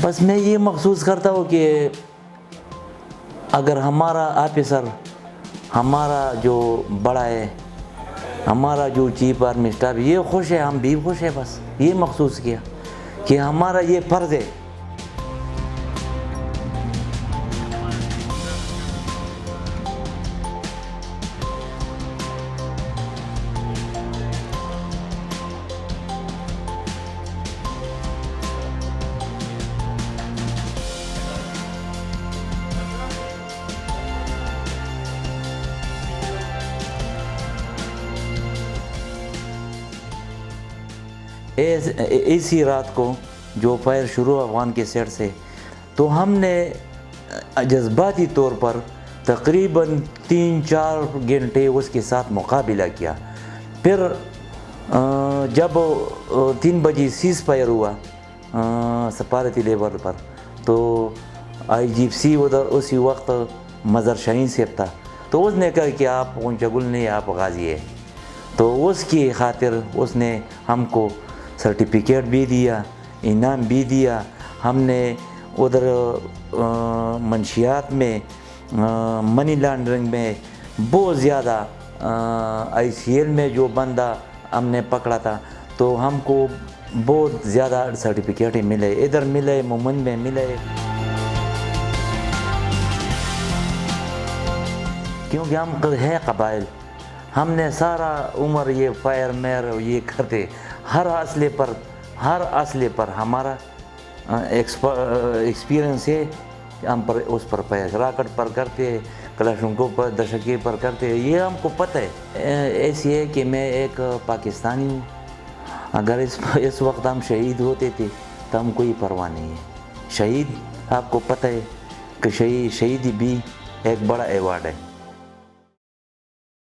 بس میں یہ محسوس کرتا ہوں کہ اگر ہمارا آفیسر، ہمارا جو بڑا ہے، ہمارا جو چیف آرمی اسٹاف یہ خوش ہے، ہم بھی خوش ہیں. بس یہ محسوس کیا کہ ہمارا یہ فرض ہے. اسی رات کو جو فائر شروع افغان کے سیٹ سے، تو ہم نے جذباتی طور پر تقریباً 3-4 گھنٹے اس کے ساتھ مقابلہ کیا. پھر جب 3 بجے سیز فائر ہوا سفارتی لیول پر، تو IGP ادھر اسی وقت مظہر شاہین صاحب تھا، تو اس نے کہا کہ آپ غنچہ گل نہیں، آپ غازی ہے. تو اس کی خاطر اس نے ہم کو سرٹیفکیٹ بھی دیا، انعام بھی دیا. ہم نے ادھر منشیات میں، منی لانڈرنگ میں بہت زیادہ، ICL میں جو بندہ ہم نے پکڑا تھا تو ہم کو بہت زیادہ سرٹیفکیٹ ملے، ادھر ملے، مومن میں ملے. کیونکہ ہم ہے قبائل، ہم نے سارا عمر یہ فائر میر یہ کرتے، ہر اصلے پر ہمارا ایکسپیرینس ہے. ہم پر اس پر راکٹ پر کرتے، کلاشنکوف پر، دشکی پر کرتے، یہ ہم کو پتہ ہے. ایسی ہے کہ میں ایک پاکستانی ہوں. اگر اس وقت ہم شہید ہوتے تھے تو ہم کوئی پرواہ نہیں ہے. شہید آپ کو پتہ ہے کہ شہیدی بھی ایک بڑا ایوارڈ ہے.